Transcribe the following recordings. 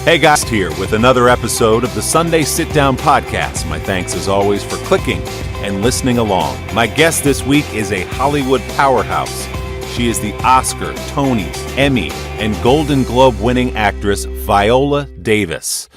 Hey guys, here with another episode of the Sunday Sitdown podcast. My thanks as always for clicking and listening along. My guest this week is a Hollywood powerhouse. She is the Oscar, Tony, Emmy, and Golden Globe winning actress Viola Davis.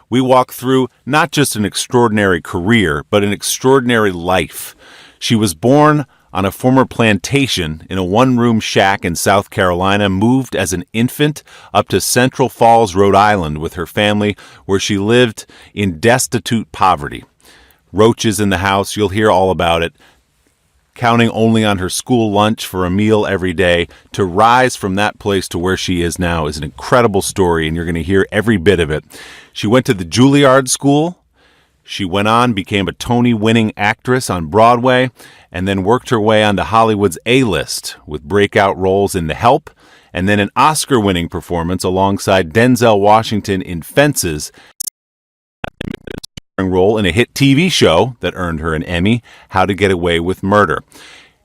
We walk through not just an extraordinary career, but an extraordinary life. She was born on a former plantation in a one-room shack in South Carolina, moved as an infant up to Central Falls, Rhode Island with her family, where she lived in destitute poverty. Roaches in the house, you'll hear all about it. Counting only on her school lunch for a meal every day. To rise from that place to where she is now is an incredible story, and you're going to hear every bit of it. She went to the Juilliard School. She went on, became a Tony-winning actress on Broadway, and then worked her way onto Hollywood's A-list with breakout roles in The Help, and then an Oscar-winning performance alongside Denzel Washington in Fences, a role in a hit TV show that earned her an Emmy, How to Get Away with Murder.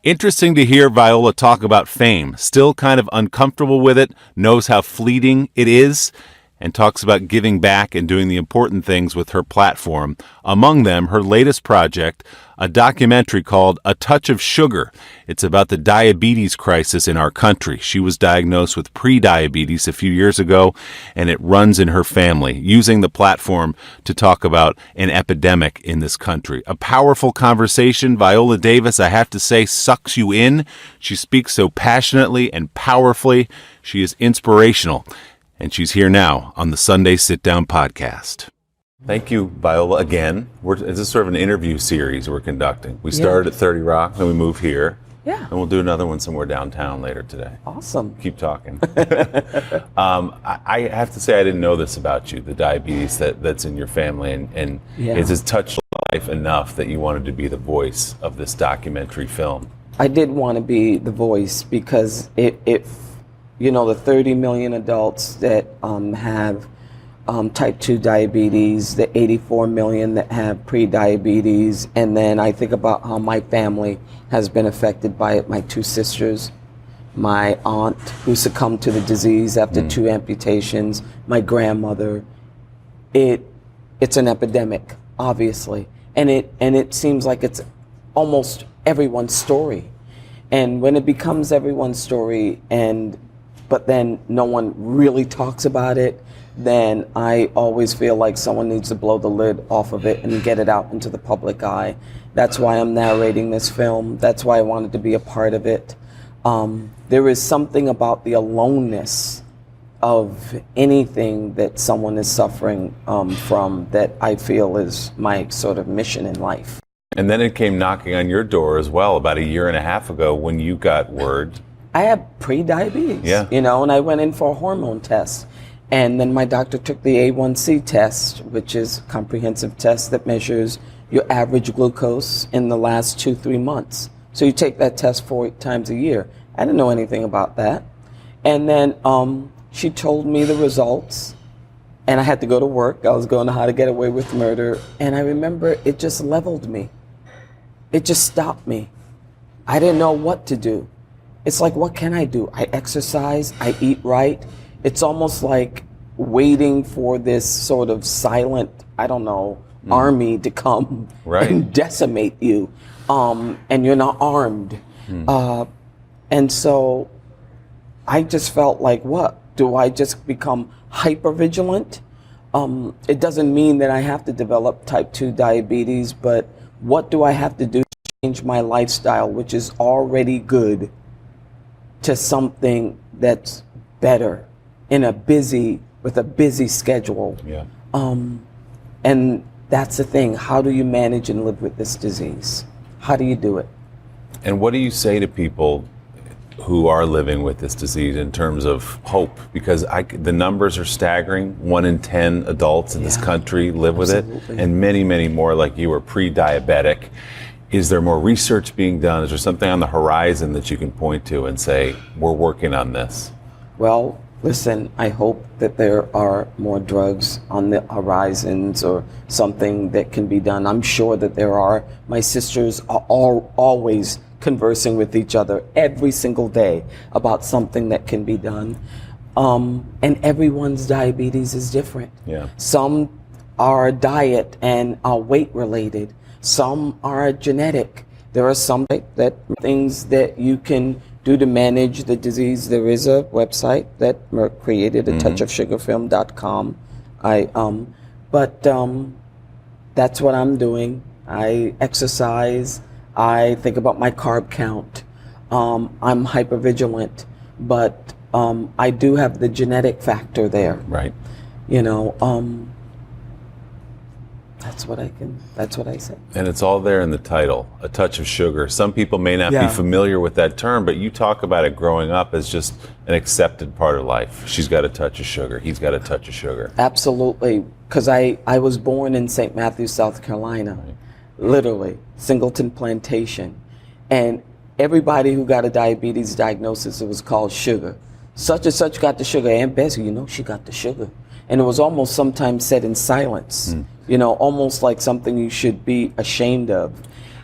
Interesting to hear Viola talk about fame, still kind of uncomfortable with it, knows how fleeting it is, and talks about giving back and doing the important things with her platform. Among them, her latest project, a documentary called A Touch of Sugar. It's about the diabetes crisis in our country. She was diagnosed with pre-diabetes a few years ago, and it runs in her family, using the platform to talk about an epidemic in this country. A powerful conversation. Viola Davis, I have to say, sucks you in. She speaks so passionately and powerfully. She is inspirational. And she's here now on the Sunday Sit-Down podcast. Thank you, Viola, again. This is sort of an interview series we're conducting. We started at 30 Rock, then we moved here. Yeah. And we'll do another one somewhere downtown later today. Awesome. Keep talking. I have to say I didn't know this about you, the diabetes that's in your family. And It's just touched life enough that you wanted to be the voice of this documentary film. I did want to be the voice because the 30 million adults that have type 2 diabetes, the 84 million that have pre-diabetes, and then I think about how my family has been affected by it. My two sisters, my aunt who succumbed to the disease after 2 amputations, my grandmother. It's an epidemic, obviously, and it seems like it's almost everyone's story. And when it becomes everyone's story but then no one really talks about it, then I always feel like someone needs to blow the lid off of it and get it out into the public eye. That's why I'm narrating this film. That's why I wanted to be a part of it. There is something about the aloneness of anything that someone is suffering from that I feel is my sort of mission in life. And then it came knocking on your door as well about a year and a half ago when you got word. I had pre-diabetes, and I went in for a hormone test. And then my doctor took the A1C test, which is a comprehensive test that measures your average glucose in the last 2-3 months. So you take that test 4 times a year. I didn't know anything about that. And then she told me the results, and I had to go to work. I was going to How to Get Away with Murder. And I remember it just leveled me. It just stopped me. I didn't know what to do. It's like, what can I do? I exercise, I eat right. It's almost like waiting for this sort of silent, army to come and decimate you. And you're not armed. And so I just felt like, what? Do I just become hypervigilant? It doesn't mean that I have to develop type 2 diabetes, but what do I have to do to change my lifestyle, which is already good, to something that's better with a busy schedule. And that's the thing. How do you manage and live with this disease? How do you do it? And what do you say to people who are living with this disease in terms of hope? Because the numbers are staggering. 1 in 10 adults in this country live with it, and many, many more like you are pre-diabetic. Is there more research being done? Is there something on the horizon that you can point to and say, we're working on this? Well, listen, I hope that there are more drugs on the horizons or something that can be done. I'm sure that there are. My sisters are always conversing with each other every single day about something that can be done. And everyone's diabetes is different. Yeah. Some are diet and are weight related. Some are genetic. There are some things that you can do to manage the disease. There is a website that Merck created, touchofsugarfilm.com. That's what I'm doing. I exercise. I think about my carb count. I'm hypervigilant, but I do have the genetic factor there. Right. You know, that's what I say. And it's all there in the title, A Touch of Sugar. Some people may not be familiar with that term, but you talk about it growing up as just an accepted part of life. She's got a touch of sugar. He's got a touch of sugar. Absolutely. Because I was born in St. Matthews, South Carolina, literally, Singleton Plantation. And everybody who got a diabetes diagnosis, it was called sugar. Such and such got the sugar. Aunt Bessie, you know, she got the sugar. And it was almost sometimes said in silence, you know, almost like something you should be ashamed of.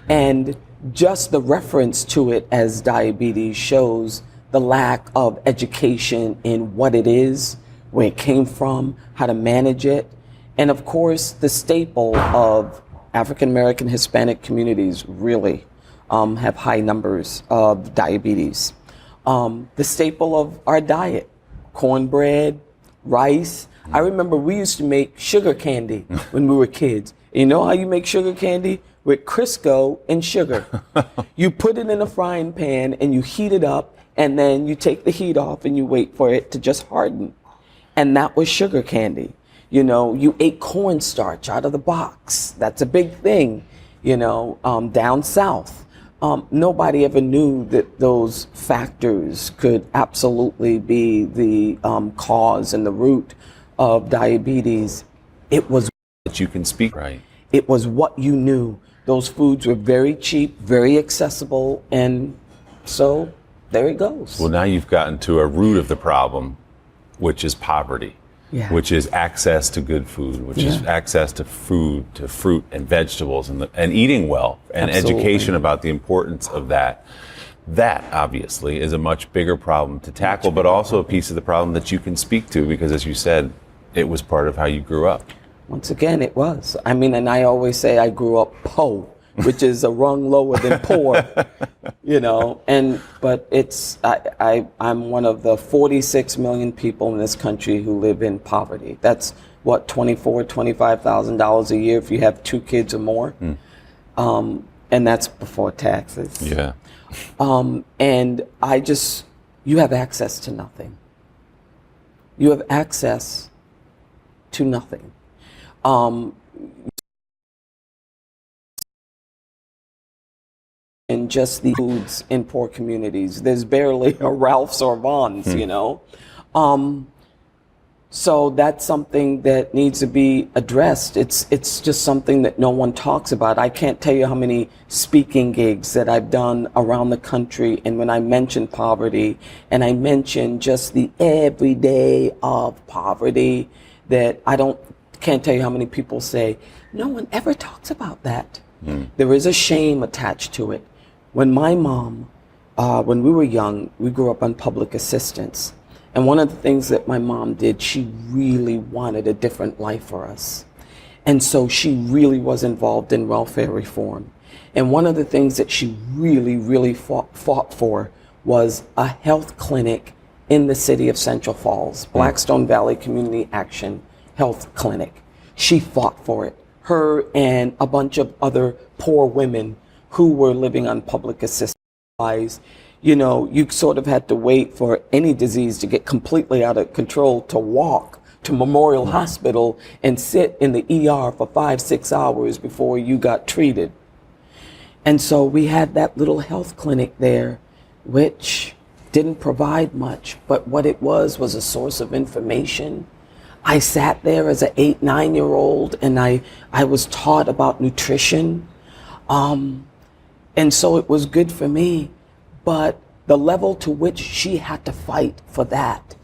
And just the reference to it as diabetes shows the lack of education in what it is, where it came from, how to manage it. And of course, the staple of African American Hispanic communities really have high numbers of diabetes. The staple of our diet, cornbread, rice. I remember we used to make sugar candy when we were kids. You know how you make sugar candy? With Crisco and sugar. You put it in a frying pan and you heat it up, and then you take the heat off and you wait for it to just harden. And that was sugar candy. You know, you ate cornstarch out of the box. That's a big thing, you know, down south. Nobody ever knew that those factors could absolutely be the cause and the root of diabetes. It was that you can speak right. It was what you knew. Those foods were very cheap, very accessible, and so there it goes. Well, now you've gotten to a root of the problem, which is poverty. Yeah. Which is access to good food, which is access to food, to fruit and vegetables, and eating well, and education about the importance of that. That, obviously, is a much bigger problem to tackle, but also a piece of the problem that you can speak to because, as you said, it was part of how you grew up. Once again, it was. I mean, and I always say I grew up po, which is a rung lower than poor, you know. But it's I'm one of the 46 million people in this country who live in poverty. That's what, $25,000 a year if you have 2 kids or more, and that's before taxes. Yeah. And you have access to nothing. You have access to nothing. And just the foods in poor communities. There's barely a Ralph's or Vaughn's, you know. So that's something that needs to be addressed. It's just something that no one talks about. I can't tell you how many speaking gigs that I've done around the country, and when I mention poverty and I mention just the everyday of poverty, that can't tell you how many people say, no one ever talks about that. There is a shame attached to it. When my mom, when we were young, we grew up on public assistance. And one of the things that my mom did, she really wanted a different life for us. And so she really was involved in welfare reform. And one of the things that she really, really fought for was a health clinic in the city of Central Falls, Blackstone Valley Community Action Health Clinic. She fought for it. Her and a bunch of other poor women who were living on public assistance. You know, you sort of had to wait for any disease to get completely out of control to walk to Memorial Hospital and sit in the ER for 5-6 hours before you got treated. And so we had that little health clinic there, which didn't provide much, but what it was a source of information. I sat there as an 8-9-year-old and I was taught about nutrition. And so it was good for me. But the level to which she had to fight for that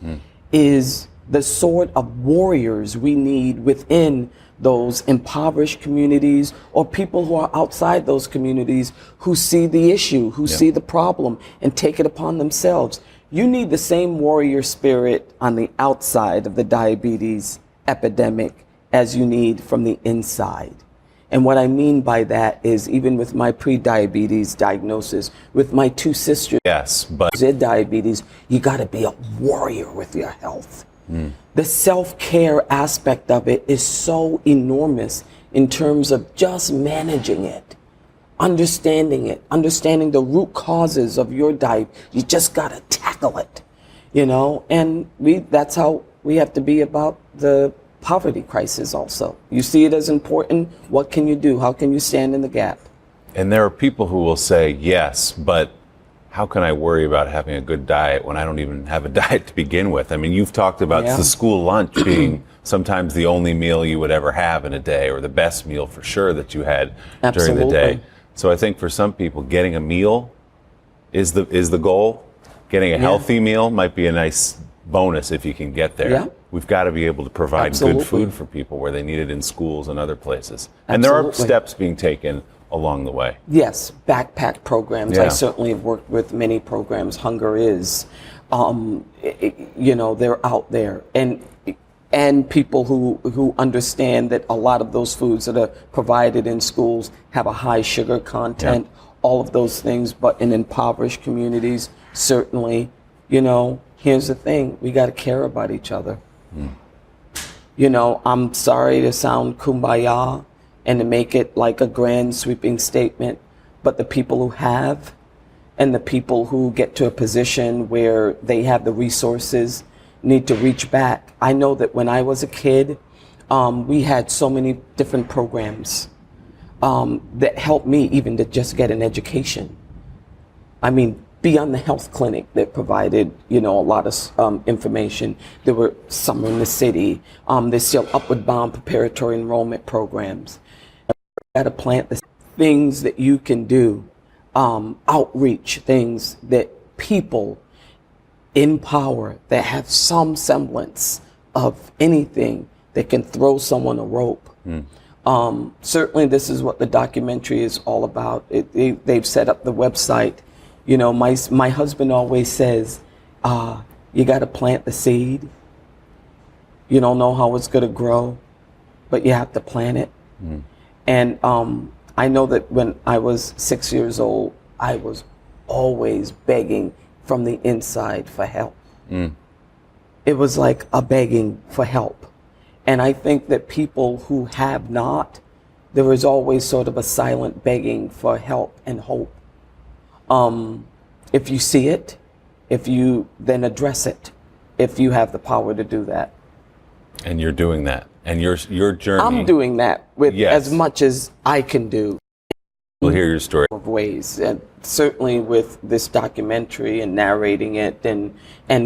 is the sort of warriors we need within those impoverished communities, or people who are outside those communities who see the issue, who see the problem and take it upon themselves. You need the same warrior spirit on the outside of the diabetes epidemic as you need from the inside. And what I mean by that is, even with my pre-diabetes diagnosis, with my two sisters, with diabetes, you got to be a warrior with your health. The self-care aspect of it is so enormous in terms of just managing it, understanding the root causes of your diet. You just got to tackle it, and that's how we have to be about the poverty crisis also. You see it as important. What can you do? How can you stand in the gap? And there are people who will say, yes, but how can I worry about having a good diet when I don't even have a diet to begin with? I mean, you've talked about the school lunch being sometimes the only meal you would ever have in a day, or the best meal for sure that you had during the day. So I think for some people, getting a meal is the goal. Getting a healthy meal might be a nice bonus if you can get there. Yeah. We've got to be able to provide good food for people where they need it in schools and other places. And there are steps being taken along the way. Yes, backpack programs. I certainly have worked with many programs. Hunger is, they're out there. And people who understand that a lot of those foods that are provided in schools have a high sugar content, all of those things, but in impoverished communities, certainly, here's the thing, we got to care about each other. I'm sorry to sound kumbaya and to make it like a grand sweeping statement, but the people who have, and the people who get to a position where they have the resources, need to reach back. I know that when I was a kid, we had so many different programs that helped me even to just get an education. I mean, beyond the health clinic that provided, a lot of information. There were some in the city. There's still upward bound preparatory enrollment programs. You got to plant the things that you can do, outreach, things that people in power that have some semblance of anything that can throw someone a rope. Certainly this is what the documentary is all about. They've set up the website. My husband always says, you got to plant the seed. You don't know how it's going to grow, but you have to plant it. And I know that when I was 6 years old, I was always begging from the inside for help. It was like a begging for help. And I think that people who have not, there is always sort of a silent begging for help and hope. If you see it, if you then address it, if you have the power to do that. And you're doing that. And your journey. I'm doing that with as much as I can do. We'll hear your story. Of ways, and certainly with this documentary and narrating it and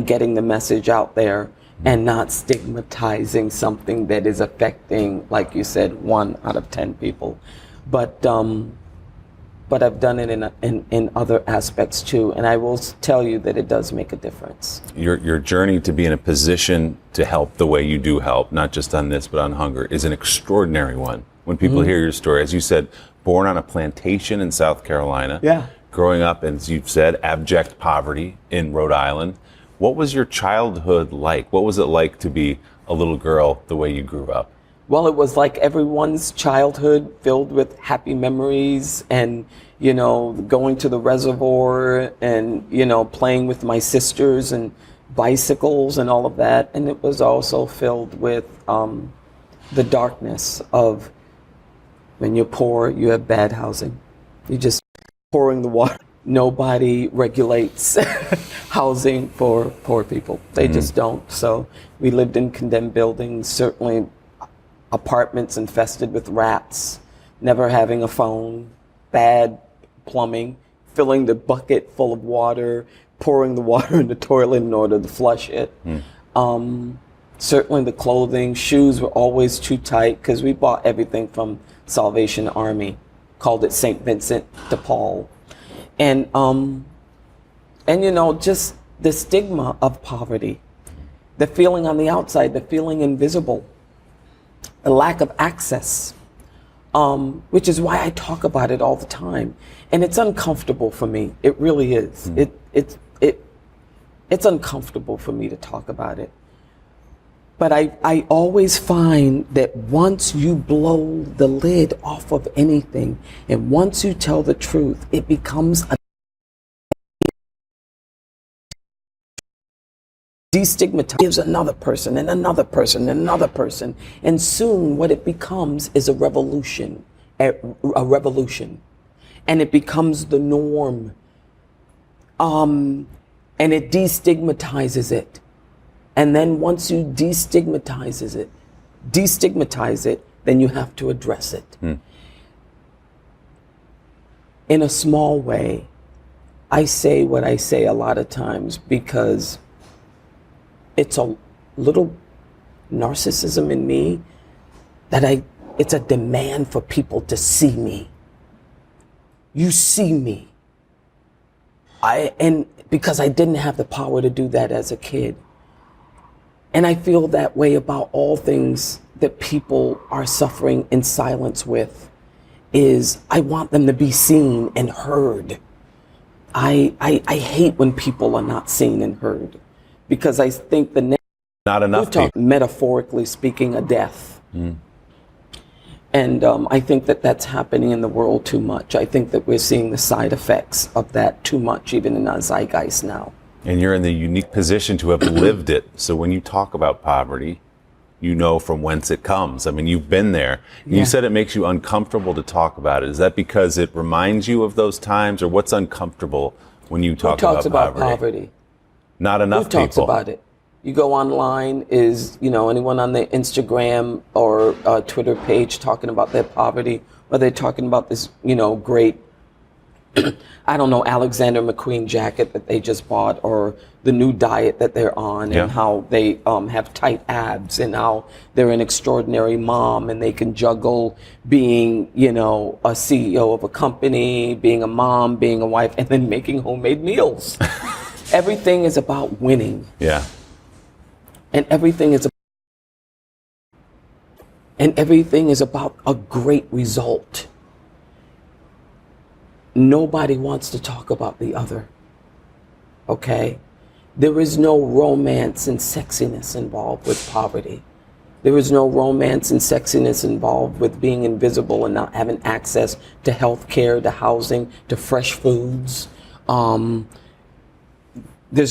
getting the message out there and not stigmatizing something that is affecting, like you said, 1 out of 10 people. But I've done it in other aspects too, and I will tell you that it does make a difference. Your journey to be in a position to help the way you do help, not just on this, but on hunger, is an extraordinary one. When people hear your story, as you said, born on a plantation in South Carolina, growing up, as you've said, abject poverty in Rhode Island. What was your childhood like? What was it like to be a little girl the way you grew up? Well, it was like everyone's childhood, filled with happy memories and, going to the reservoir and, playing with my sisters and bicycles and all of that. And it was also filled with the darkness of when you're poor, you have bad housing. You're just pouring the water. Nobody regulates housing for poor people. They just don't. So we lived in condemned buildings, certainly apartments infested with rats, never having a phone, bad plumbing, filling the bucket full of water, pouring the water in the toilet in order to flush it. Certainly the clothing, shoes were always too tight because we bought everything from Salvation Army, called it St. Vincent de Paul. And just the stigma of poverty, the feeling on the outside, the feeling invisible, the lack of access, which is why I talk about it all the it it's uncomfortable for me. It really is. It's uncomfortable for me to talk about it. But I always find that once you blow the lid off of anything, and once you tell the truth, it becomes a destigmatized. Gives another person and another person and another person. And soon what it becomes is a revolution. And it becomes the norm. And it destigmatizes it. And then once you destigmatize it, then you have to address it. In a small way, I say what I say a lot of times because it's a little narcissism in me that it's a demand for people to see me. You see me. And because I didn't have the power to do that as a kid. And I feel that way about all things that people are suffering in silence with, is I want them to be seen and heard. I hate when people are not seen and heard, because I think not enough people. Metaphorically speaking, a death. And I think that that's happening in the world too much. I think that we're seeing the side effects of that too much, even in our zeitgeist now. And you're in the unique position to have lived it. So when you talk about poverty, you know from whence it comes. I mean, you've been there. Yeah. You said it makes you uncomfortable to talk about it. Is that because it reminds you of those times, or what's uncomfortable when you talk about poverty? Who talks about poverty? Not enough people. Who talks about it? You go online, is anyone on their Instagram or Twitter page talking about their poverty, or they're talking about this, great, I don't know, Alexander McQueen jacket that they just bought, or the new diet that they're on, and how they have tight abs, and how they're an extraordinary mom, and they can juggle being, a CEO of a company, being a mom, being a wife, and then making homemade meals. Everything is about winning. Yeah. And everything is about a great result. Nobody wants to talk about the other. Okay? There is no romance and sexiness involved with poverty. There is no romance and sexiness involved with being invisible and not having access to health care, to housing, to fresh foods. There's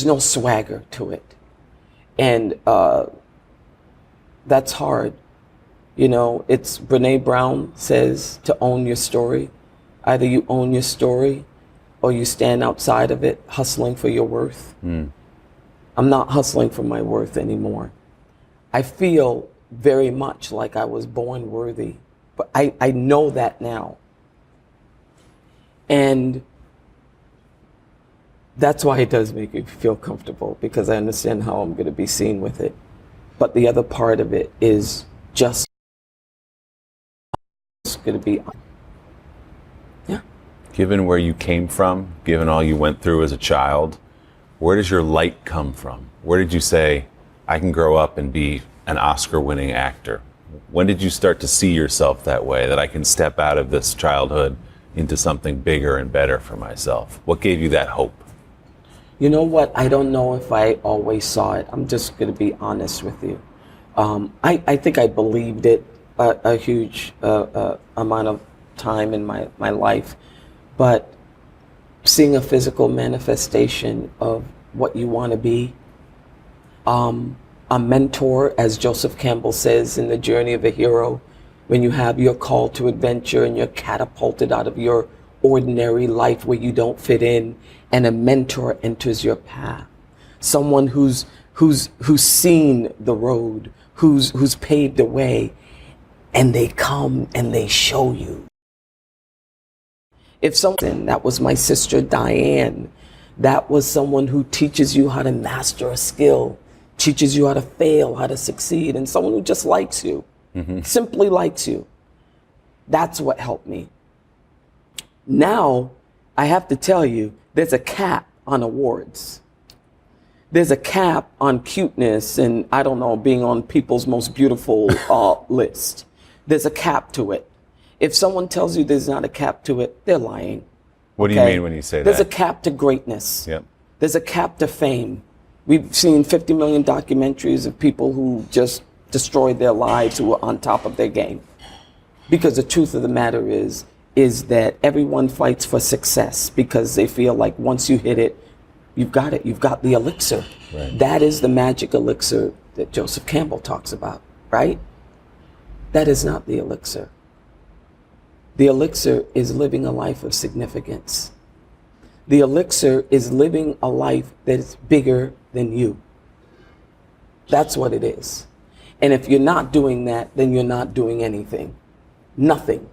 no swagger to it. And that's hard. It's Brene Brown says to own your story. Either you own your story or you stand outside of it hustling for your worth. I'm not hustling for my worth anymore. I feel very much like I was born worthy, but I know that now. And that's why it does make me feel comfortable, because I understand how I'm going to be seen with it. But the other part of it is just going to be, Given where you came from, given all you went through as a child, where does your light come from? Where did you say, I can grow up and be an Oscar-winning actor? When did you start to see yourself that way, that I can step out of this childhood into something bigger and better for myself? What gave you that hope? You know what? I don't know if I always saw it. I'm just going to be honest with you. I think I believed it a huge amount of time in my life. But seeing a physical manifestation of what you want to be, a mentor, as Joseph Campbell says in The Journey of a Hero, when you have your call to adventure and you're catapulted out of your ordinary life where you don't fit in, and a mentor enters your path. Someone who's seen the road, who's paved the way, and they come and they show you. If someone, that was my sister Diane, that was someone who teaches you how to master a skill, teaches you how to fail, how to succeed, and someone who just likes you, simply likes you. That's what helped me. Now, I have to tell you, there's a cap on awards. There's a cap on cuteness and, I don't know, being on people's most beautiful list. There's a cap to it. If someone tells you there's not a cap to it, they're lying. What do you mean when you say that? There's a cap to greatness. Yep. There's a cap to fame. We've seen 50 million documentaries of people who just destroyed their lives, who were on top of their game. Because the truth of the matter is that everyone fights for success because they feel like once you hit it, you've got it. You've got the elixir. Right. That is the magic elixir that Joseph Campbell talks about, right? That is not the elixir. The elixir is living a life of significance. The elixir is living a life that is bigger than you. That's what it is. And if you're not doing that, then you're not doing anything. Nothing.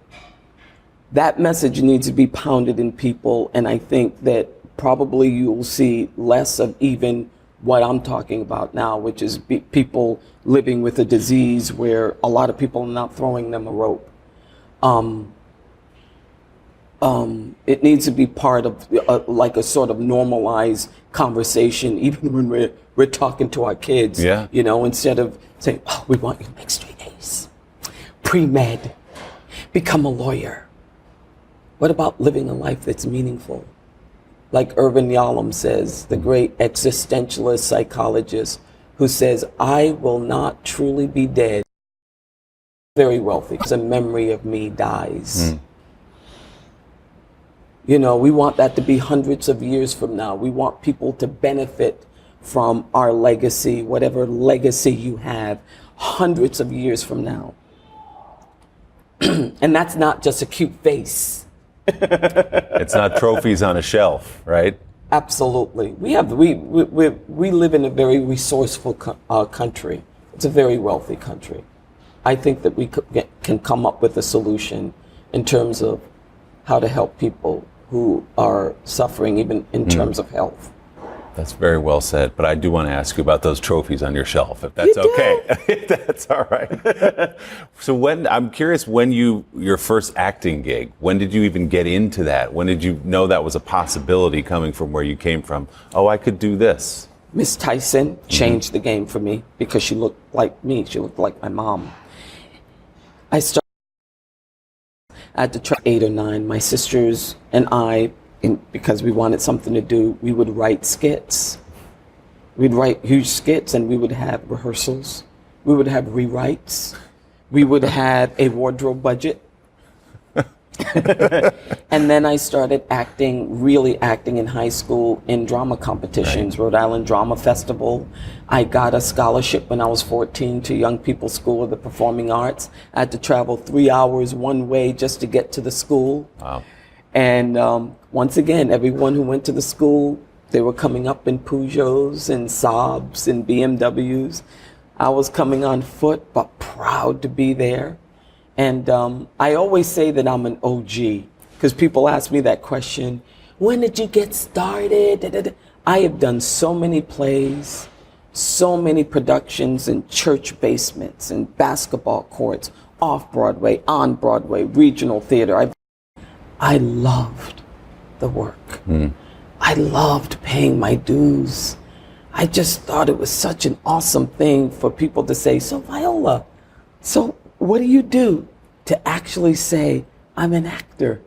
That message needs to be pounded in people, and I think that probably you'll see less of even what I'm talking about now, which is people living with a disease where a lot of people are not throwing them a rope. It needs to be part of like a sort of normalized conversation, even when we're talking to our kids. Yeah. You know, instead of saying, "Oh, we want you to make straight A's, pre-med, become a lawyer." What about living a life that's meaningful? Like Irvin Yalom says, the great existentialist psychologist, who says, "I will not truly be dead, very wealthy, because a memory of me dies." You know, we want that to be hundreds of years from now. We want people to benefit from our legacy, whatever legacy you have, hundreds of years from now. And that's not just a cute face. It's not trophies on a shelf, right? Absolutely. We live in a very resourceful country. It's a very wealthy country. I think that we can come up with a solution in terms of how to help people who are suffering, even in terms of health. That's very well said, but I do want to ask you about those trophies on your shelf, if that's okay. If that's all right. So I'm curious, your first acting gig, when did you even get into that? When did you know that was a possibility coming from where you came from? Oh, I could do this. Miss Tyson changed the game for me because she looked like me. She looked like my mom. I started at the 8 or 9. My sisters and I, because we wanted something to do, we would write skits. We'd write huge skits and we would have rehearsals. We would have rewrites. We would have a wardrobe budget. And then I started really acting in high school in drama competitions, right. Rhode Island Drama Festival. I got a scholarship when I was 14 to Young People's School of the Performing Arts. I had to travel 3 hours one way just to get to the school. Wow. And once again, everyone who went to the school, they were coming up in Peugeots and Saabs and BMWs. I was coming on foot, but proud to be there. And I always say that I'm an OG, because people ask me that question, when did you get started? I have done so many plays, so many productions in church basements and basketball courts, off Broadway, on Broadway, regional theater. I loved the work. I loved paying my dues. I just thought it was such an awesome thing for people to say, "So Viola, so what do you do?" To actually say, "I'm an actor."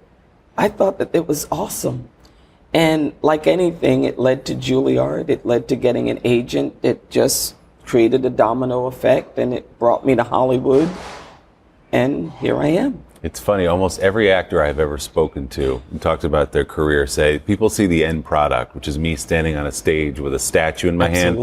I thought that it was awesome. And like anything, it led to Juilliard. It led to getting an agent. It just created a domino effect, and it brought me to Hollywood. And here I am. It's funny, almost every actor I've ever spoken to who talked about their career say, people see the end product, which is me standing on a stage with a statue in my hand,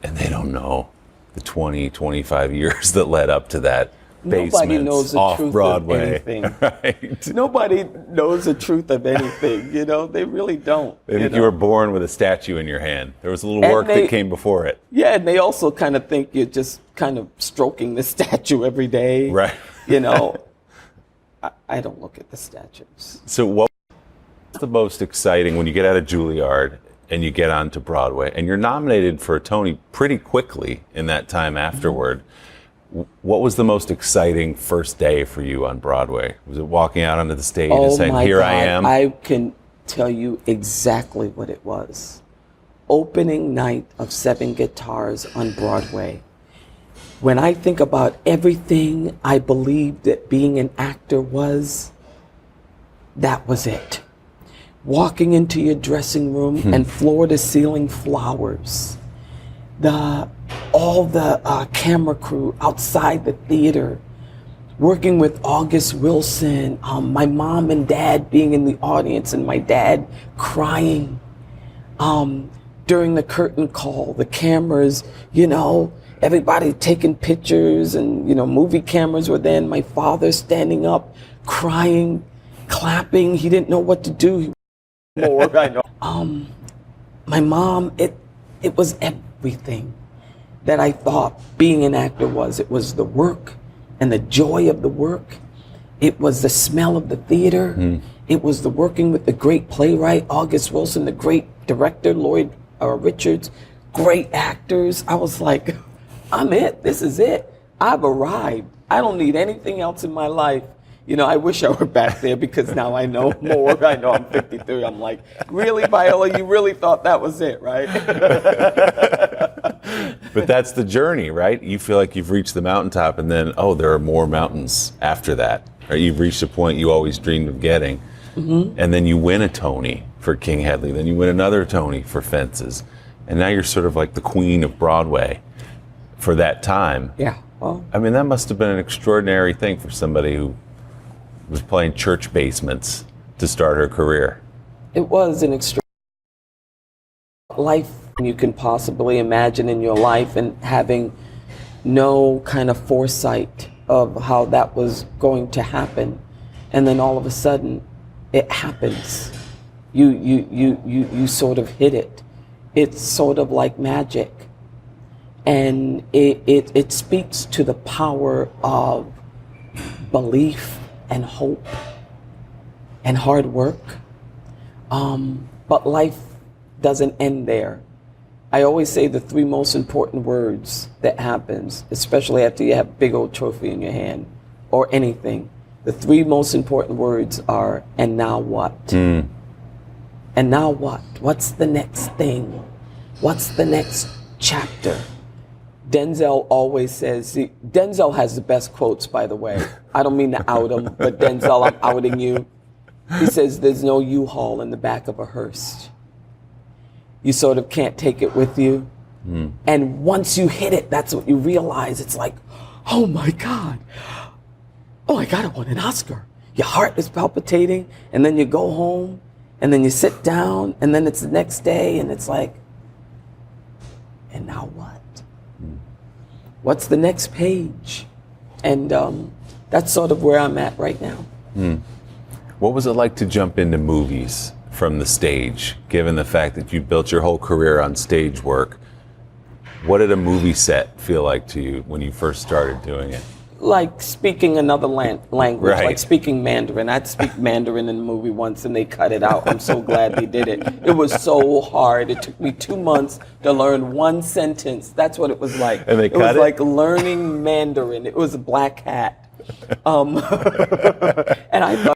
and they don't know the 20, 25 years that led up to that. Nobody knows the truth Broadway. of anything. Right. Nobody knows the truth of anything. You know, they really don't. They think you were born with a statue in your hand. There was a little work that came before it. Yeah, and they also kind of think you're just kind of stroking the statue every day. Right. You know, I don't look at the statues. So what was the most exciting when you get out of Juilliard and you get onto Broadway and you're nominated for a Tony pretty quickly in that time afterward? What was the most exciting first day for you on Broadway? Was it walking out onto the stage and saying, "Here I am"? I can tell you exactly what it was. Opening night of 7 Guitars on Broadway. When I think about everything I believed that being an actor was, that was it. Walking into your dressing room and floor-to-ceiling flowers all the camera crew outside the theater, working with August Wilson, my mom and dad being in the audience, and my dad crying during the curtain call, the cameras, everybody taking pictures, and movie cameras were then. My father standing up, crying, clapping. He didn't know what to do. I know. My mom, it was everything that I thought being an actor was. It was the work and the joy of the work. It was the smell of the theater. It was the working with the great playwright, August Wilson, the great director, Lloyd Richards, great actors. I was like, I'm it. This is it. I've arrived. I don't need anything else in my life. I wish I were back there, because now I know more. I know I'm 53. I'm like, really, Viola, you really thought that was it, right? But that's the journey, right? You feel like you've reached the mountaintop, and then, there are more mountains after that. Or you've reached a point you always dreamed of getting. And then you win a Tony for King Hedley. Then you win another Tony for Fences. And now you're sort of like the queen of Broadway for that time. Yeah. Well, I mean, that must have been an extraordinary thing for somebody who was playing church basements to start her career. It was an extraordinary life you can possibly imagine in your life, and having no kind of foresight of how that was going to happen. And then all of a sudden it happens. You sort of hit it. It's sort of like magic. And it speaks to the power of belief and hope and hard work. But life doesn't end there. I always say the three most important words that happens, especially after you have a big old trophy in your hand or anything, the three most important words are, and now what? And now what? What's the next thing? What's the next chapter? Denzel always says, Denzel has the best quotes, by the way. I don't mean to out him, but Denzel, I'm outing you. He says, there's no U-Haul in the back of a hearse. You sort of can't take it with you. And once you hit it, that's what you realize. It's like, oh my God, I won an Oscar. Your heart is palpitating, and then you go home, and then you sit down, and then it's the next day, and it's like, and now what? What's the next page? And that's sort of where I'm at right now. What was it like to jump into movies from the stage, given the fact that you built your whole career on stage work? What did a movie set feel like to you when you first started doing it? Like speaking another language, right. Like speaking Mandarin. I'd speak Mandarin in a movie once and they cut it out. I'm so glad they did it. It was so hard. It took me 2 months to learn one sentence. That's what it was like. And they cut it? It was like learning Mandarin. It was a black hat. And I thought,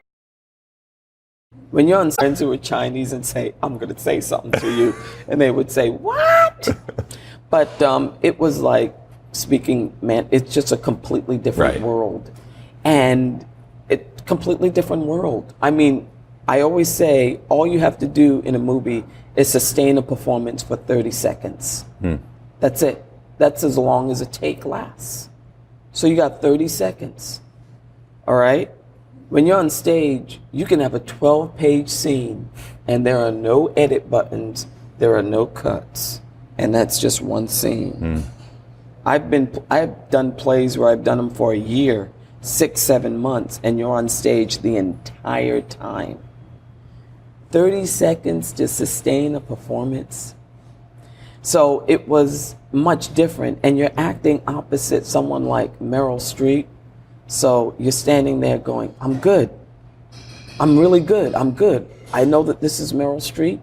when you're on friends who were Chinese and say, I'm going to say something to you, and they would say, what? But it was like speaking, it's just a completely different world. And completely different world. I mean, I always say, all you have to do in a movie is sustain a performance for 30 seconds. That's it. That's as long as a take lasts. So you got 30 seconds, all right? When you're on stage, you can have a 12-page scene, and there are no edit buttons, there are no cuts, and that's just one scene. I've done plays where I've done them for a year, 6-7 months, and you're on stage the entire time. 30 seconds to sustain a performance. So it was much different, and you're acting opposite someone like Meryl Streep. So you're standing there going, I'm good. I'm really good. I'm good. I know that this is Meryl Streep,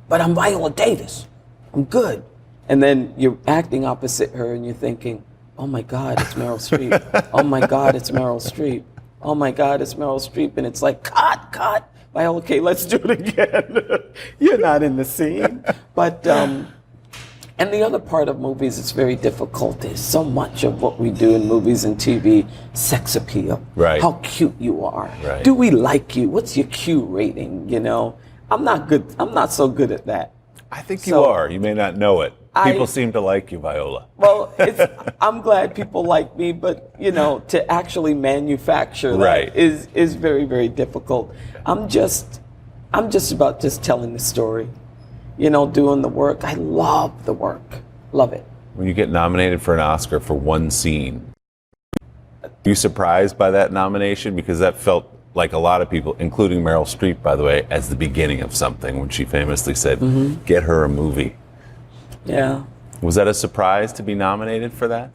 but I'm Viola Davis. I'm good. And then you're acting opposite her and you're thinking, oh my God, it's Meryl Streep. Oh my God, it's Meryl Streep. Oh my God, it's Meryl Streep. And it's like, cut. Viola, okay, let's do it again. You're not in the scene. But, and the other part of movies is very difficult is so much of what we do in movies and TV, sex appeal. Right. How cute you are. Right. Do we like you? What's your Q rating? You know, I'm not so good at that. I think you are. You may not know it. People seem to like you, Viola. Well, I'm glad people like me, but to actually manufacture that is very, very difficult. I'm just about just telling the story, doing the work. I love the work, love it. When you get nominated for an Oscar for one scene, are you surprised by that nomination? Because that felt like a lot of people, including Meryl Streep, by the way, as the beginning of something when she famously said, get her a movie. Yeah. Was that a surprise to be nominated for that?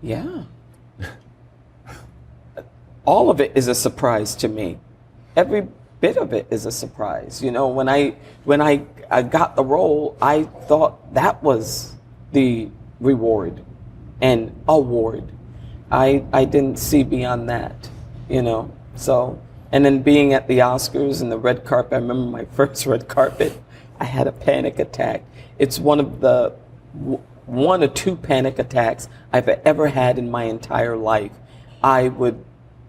Yeah. All of it is a surprise to me. Every bit of it is a surprise. When I got the role, I thought that was the reward and award. I didn't see beyond that, So, and then being at the Oscars and the red carpet, I remember my first red carpet, I had a panic attack. It's one of the one or two panic attacks I've ever had in my entire life. I would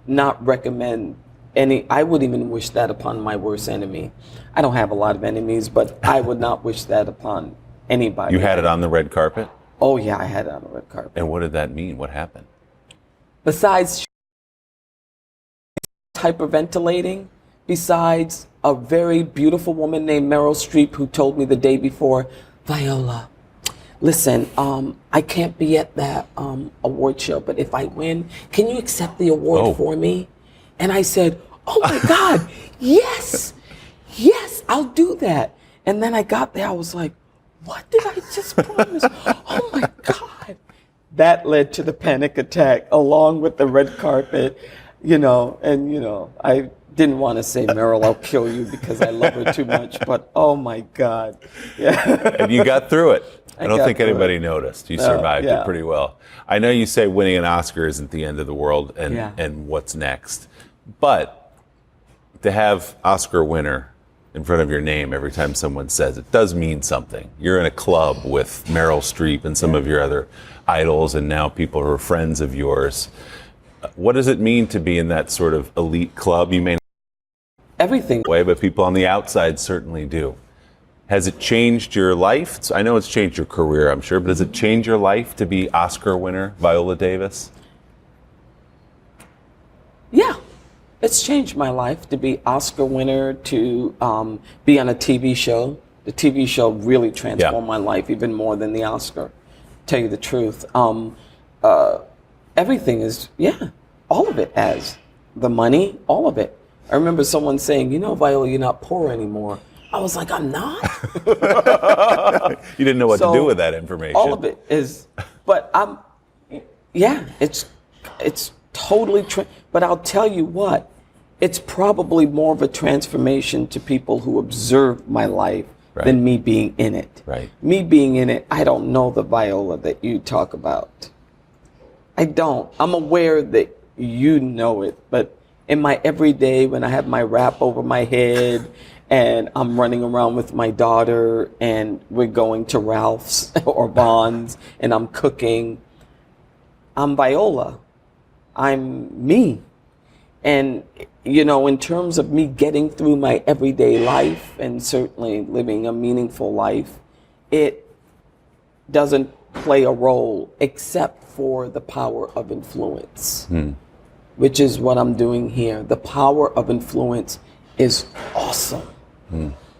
not recommend I would even wish that upon my worst enemy. I don't have a lot of enemies, but I would not wish that upon anybody. You had it on the red carpet? Oh yeah, I had it on the red carpet. And what did that mean? What happened? Besides hyperventilating, besides a very beautiful woman named Meryl Streep who told me the day before, Viola, listen, I can't be at that award show, but if I win, can you accept the award for me? And I said, oh my God, yes, I'll do that. And then I got there, I was like, what did I just promise? Oh my God. That led to the panic attack along with the red carpet, and I didn't want to say, Meryl, I'll kill you because I love her too much, but oh my God. Yeah. And you got through it. I don't think anybody noticed. You survived it pretty well. I know you say winning an Oscar isn't the end of the world and what's next, but to have Oscar winner in front of your name every time someone says it does mean something. You're in a club with Meryl Streep and some of your other idols and now people who are friends of yours. What does it mean to be in that sort of elite club? You may not everything way, but people on the outside certainly do. Has it changed your life? I know it's changed your career, I'm sure, but does it change your life to be Oscar winner Viola Davis? Yeah, it's changed my life to be Oscar winner, to be on a TV show. The TV show really transformed my life even more than the Oscar, tell you the truth. Everything is, all of it has. The money, all of it. I remember someone saying, Viola, you're not poor anymore. I was like, I'm not? You didn't know what to do with that information. All of it is, but it's totally, but I'll tell you what, it's probably more of a transformation to people who observe my life than me being in it. Right. Me being in it, I don't know the Viola that you talk about. I don't. I'm aware that you know it, but in my everyday, when I have my wrap over my head and I'm running around with my daughter and we're going to Ralph's or Vons and I'm cooking, I'm Viola. I'm me. And, in terms of me getting through my everyday life and certainly living a meaningful life, it doesn't play a role except for the power of influence, which is what I'm doing here. The power of influence is awesome.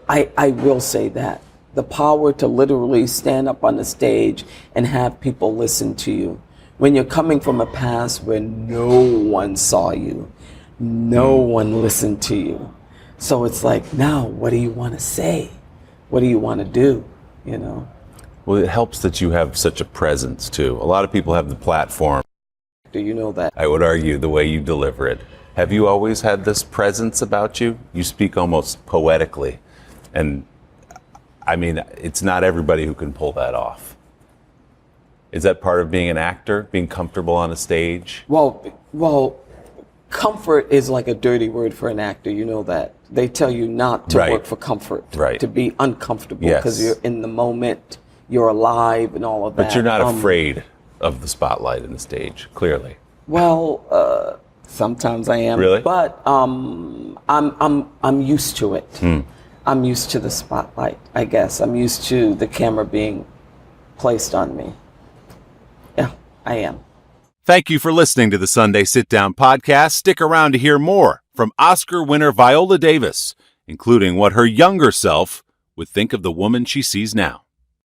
I will say that. The power to literally stand up on the stage and have people listen to you. When you're coming from a past where no one saw you, no one listened to you. So it's like, now, what do you want to say? What do you want to do, Well, it helps that you have such a presence, too. A lot of people have the platform. Do you know that? I would argue the way you deliver it. Have you always had this presence about you? You speak almost poetically. And, I mean, it's not everybody who can pull that off. Is that part of being an actor, being comfortable on a stage? Well, comfort is like a dirty word for an actor. You know that. They tell you not to work for comfort, to be uncomfortable because you're in the moment, you're alive and all of that. But you're not afraid of the spotlight and the stage, clearly. Well, sometimes I am. Really? But I'm used to it. I'm used to the spotlight, I guess. I'm used to the camera being placed on me. Yeah, I am. Thank you for listening to the Sunday Sit Down podcast. Stick around to hear more from Oscar winner Viola Davis, including what her younger self would think of the woman she sees now.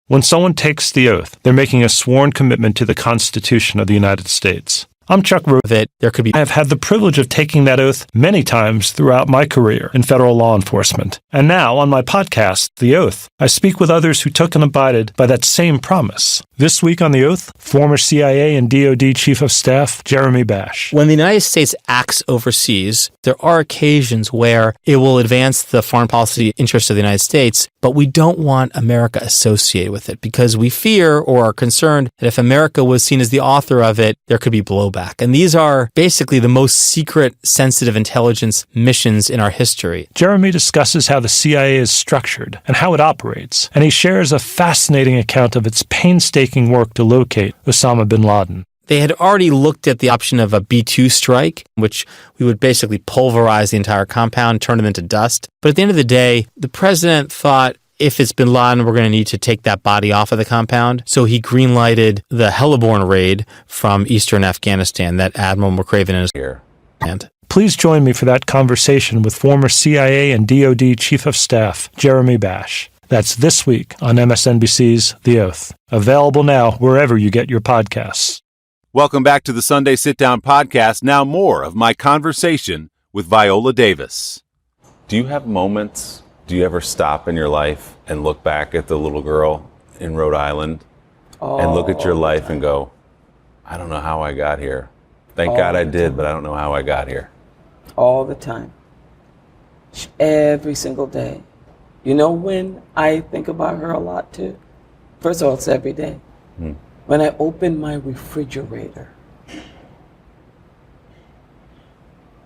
When someone takes the oath, they're making a sworn commitment to the Constitution of the United States. I'm Chuck Rovet. I have had the privilege of taking that oath many times throughout my career in federal law enforcement. And now, on my podcast, The Oath, I speak with others who took and abided by that same promise. This week on The Oath, former CIA and DoD Chief of Staff Jeremy Bash. When the United States acts overseas, there are occasions where it will advance the foreign policy interests of the United States, but we don't want America associated with it because we fear or are concerned that if America was seen as the author of it, there could be blowback. And these are basically the most secret, sensitive intelligence missions in our history. Jeremy discusses how the CIA is structured and how it operates, and he shares a fascinating account of its painstaking work to locate Osama bin Laden. They had already looked at the option of a B-2 strike, which we would basically pulverize the entire compound, turn them into dust. But at the end of the day, the president thought, if it's bin Laden, we're going to need to take that body off of the compound. So he greenlighted the Heliborne raid from eastern Afghanistan that Admiral McRaven and his Here. and Please join me for that conversation with former CIA and DoD Chief of Staff Jeremy Bash. That's this week on MSNBC's The Oath. Available now wherever you get your podcasts. Welcome back to the Sunday Sit Down podcast. Now more of my conversation with Viola Davis. Do you have moments? Do you ever stop in your life and look back at the little girl in Rhode Island and look at your life and go, I don't know how I got here. Thank God I did, but I don't know how I got here. All the time. Every single day. You know when I think about her a lot too? First of all, it's every day. When I open my refrigerator.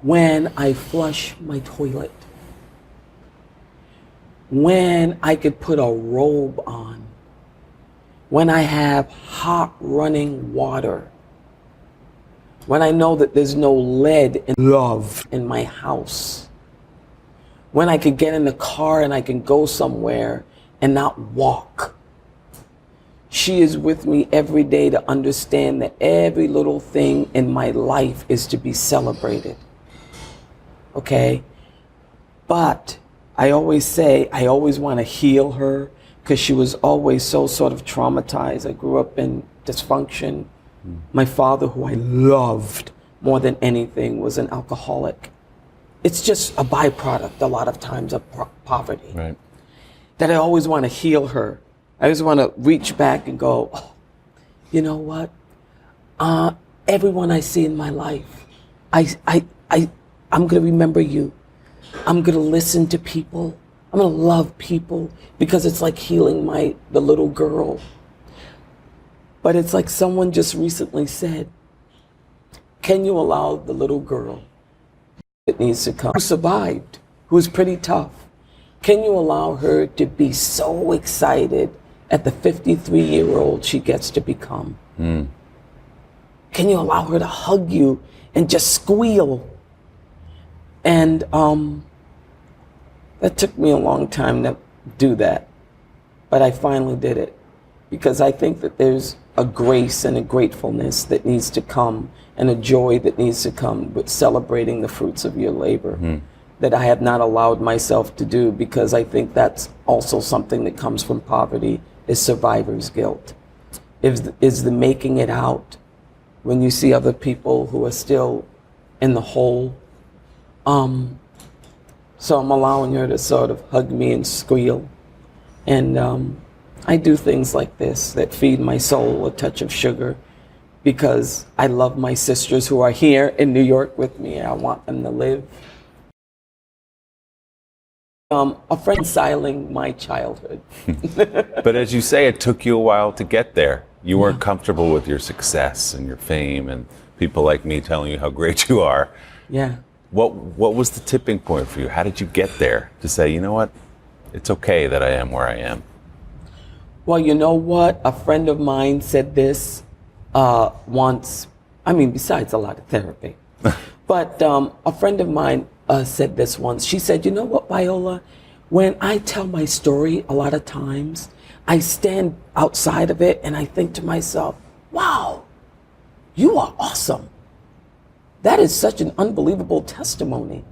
When I flush my toilet. When I could put a robe on. When I have hot running water. When I know that there's no lead and love in my house. When I could get in the car and I can go somewhere and not walk. She is with me every day to understand that every little thing in my life is to be celebrated. Okay? But I always say, I always want to heal her because she was always so sort of traumatized. I grew up in dysfunction. My father, who I loved more than anything, was an alcoholic. It's just a byproduct a lot of times of poverty. Right. That I always want to heal her. I always want to reach back and go, oh, you know what? Everyone I see in my life, I'm going to remember you. I'm going to listen to people. I'm going to love people because it's like healing the little girl. But it's like someone just recently said, can you allow the little girl that needs to come, who survived, who's pretty tough, can you allow her to be so excited at the 53-year-old she gets to become? Can you allow her to hug you and just squeal? And that took me a long time to do that. But I finally did it because I think that there's a grace and a gratefulness that needs to come and a joy that needs to come with celebrating the fruits of your labor that I have not allowed myself to do because I think that's also something that comes from poverty is survivor's guilt. Is the making it out when you see other people who are still in the hole. So I'm allowing her to sort of hug me and squeal. And I do things like this that feed my soul a touch of sugar because I love my sisters who are here in New York with me. I want them to live. A friend styling my childhood. But as you say, it took you a while to get there. You weren't comfortable with your success and your fame and people like me telling you how great you are. Yeah. What was the tipping point for you? How did you get there to say, you know what, it's okay that I am where I am? Well, you know what? A friend of mine said this once. I mean, besides a lot of therapy. But a friend of mine said this once. She said, you know what, Viola? when I tell my story, a lot of times, I stand outside of it and I think to myself, wow, you are awesome. That is such an unbelievable testimony.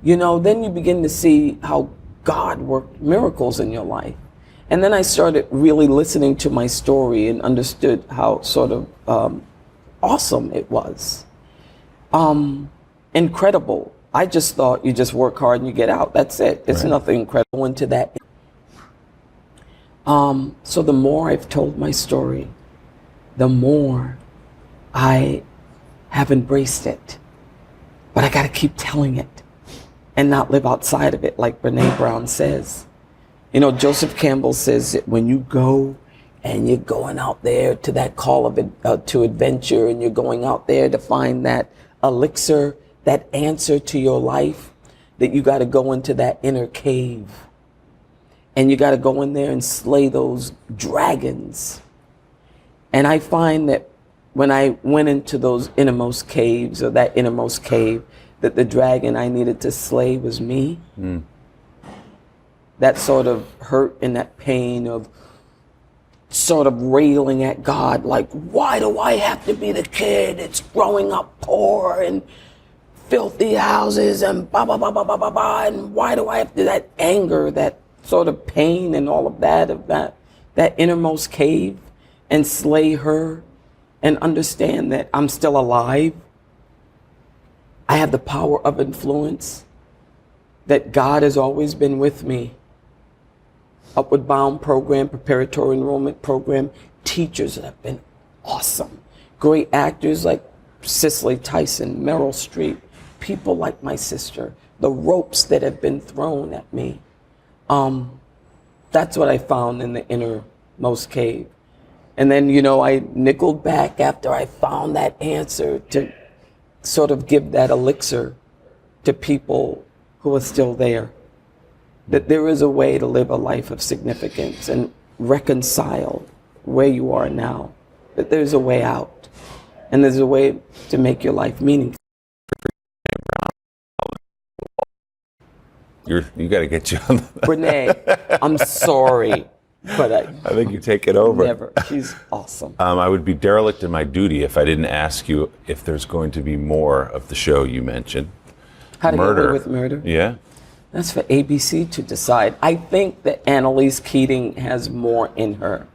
You know, then you begin to see how God worked miracles in your life. And then I started really listening to my story and understood how sort of awesome it was. Incredible. I just thought you just work hard and you get out. That's it. It's Right. nothing incredible into that. So the more I've told my story, the more I have embraced it. But I got to keep telling it and not live outside of it, like Brene Brown says. You know, Joseph Campbell says that when you go and you're going out there to that call of to adventure, and you're going out there to find that elixir, that answer to your life, that you got to go into that inner cave. And you got to go in there and slay those dragons. And I find that when I went into those innermost caves, or that innermost cave, that the dragon I needed to slay was me. Mm. That sort of hurt and that pain of sort of railing at God, like, why do I have to be the kid that's growing up poor and filthy houses and blah, blah, blah, blah, blah, blah, blah, and why do I have to, that anger, that sort of pain and all of that innermost cave, and slay her and understand that I'm still alive. I have the power of influence, that God has always been with me. Upward Bound program, preparatory enrollment program, teachers that have been awesome. Great actors like Cicely Tyson, Meryl Streep, people like my sister, the ropes that have been thrown at me. That's what I found in the innermost cave. And then, you know, I nickeled back after I found that answer to sort of give that elixir to people who are still there. That there is a way to live a life of significance and reconcile where you are now. That there's a way out. And there's a way to make your life meaningful. You got to get you on. Brene, I'm sorry, but I think you take it over. Never. She's awesome. I would be derelict in my duty if I didn't ask you if there's going to be more of the show you mentioned. How to Get Away with Murder? Yeah. That's for ABC to decide. I think that Annalise Keating has more in her.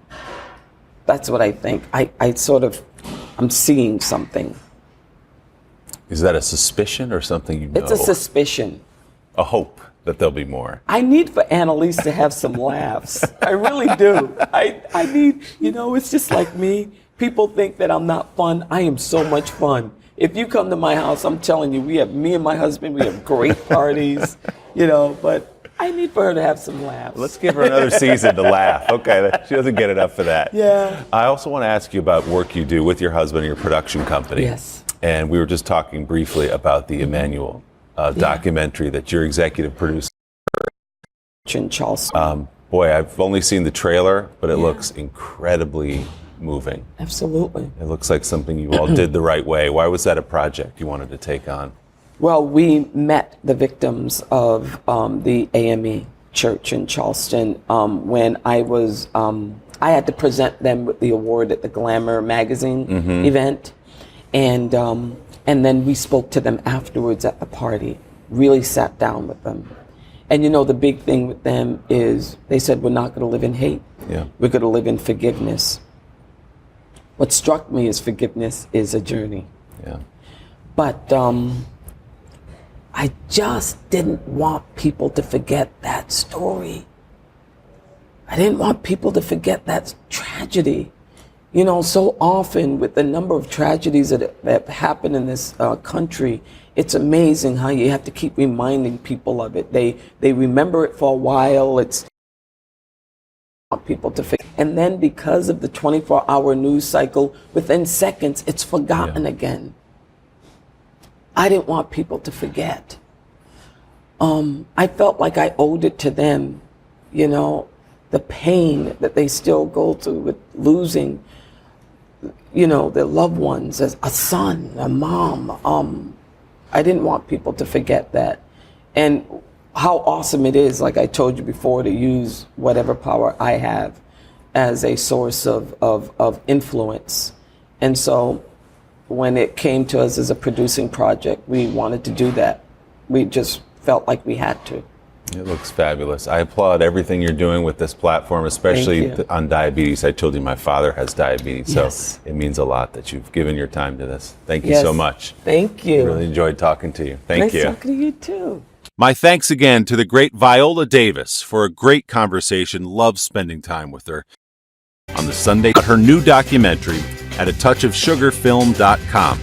That's what I think. I'm seeing something. Is that a suspicion or something you know? It's a suspicion. A hope that there'll be more. I need for Annalise to have some laughs. I really do. I need, you know, it's just like me. People think that I'm not fun. I am so much fun. If you come to my house, I'm telling you, me and my husband, we have great parties, you know, but I need for her to have some laughs. Let's give her another season to laugh. Okay, she doesn't get enough for that. Yeah. I also want to ask you about work you do with your husband and your production company. Yes. And we were just talking briefly about the Emmanuel documentary that you're executive producer. In Charleston. Boy, I've only seen the trailer, but it looks incredibly moving. Absolutely. It looks like something you all did the right way. Why was that a project you wanted to take on? Well, we met the victims of the AME church in Charleston when I had to present them with the award at the Glamour magazine event. And then we spoke to them afterwards at the party, really sat down with them. And you know, the big thing with them is they said, we're not going to live in hate. Yeah. We're going to live in forgiveness. What struck me is forgiveness is a journey. Yeah. But I just didn't want people to forget that story. I didn't want people to forget that tragedy. You know, so often with the number of tragedies that have happened in this country, it's amazing how you have to keep reminding people of it. They remember it for a while. It's want people to forget. And then because of the 24-hour news cycle, within seconds, it's forgotten again. I didn't want people to forget. I felt like I owed it to them, you know, the pain that they still go through with losing, you know, their loved ones, as a son, a mom. I didn't want people to forget that. And how awesome it is, like I told you before, to use whatever power I have as a source of influence. And so when it came to us as a producing project, we wanted to do that. We just felt like we had to. It looks fabulous. I applaud everything you're doing with this platform, especially on diabetes. I told you my father has diabetes, so it means a lot that you've given your time to this. Thank you so much. Thank you. Really enjoyed talking to you. Thank you. Nice talking to you too. My thanks again to the great Viola Davis for a great conversation. Love spending time with her. On the Sunday, her new documentary at atouchofsugarfilm.com.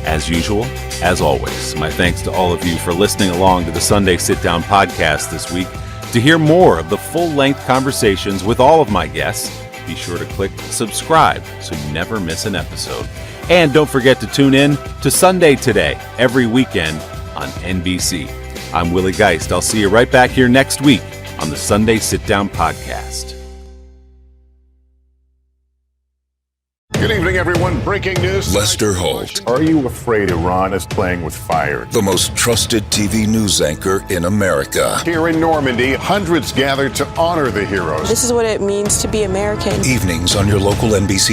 As usual, as always, my thanks to all of you for listening along to the Sunday Sit Down podcast this week. To hear more of the full-length conversations with all of my guests, be sure to click subscribe so you never miss an episode. And don't forget to tune in to Sunday Today every weekend on NBC. I'm Willie Geist. I'll see you right back here next week on the Sunday Sit Down podcast. Good evening, everyone. Breaking news. Lester Holt. Are you afraid Iran is playing with fire? The most trusted TV news anchor in America. Here in Normandy, hundreds gathered to honor the heroes. This is what it means to be American. Evenings on your local NBC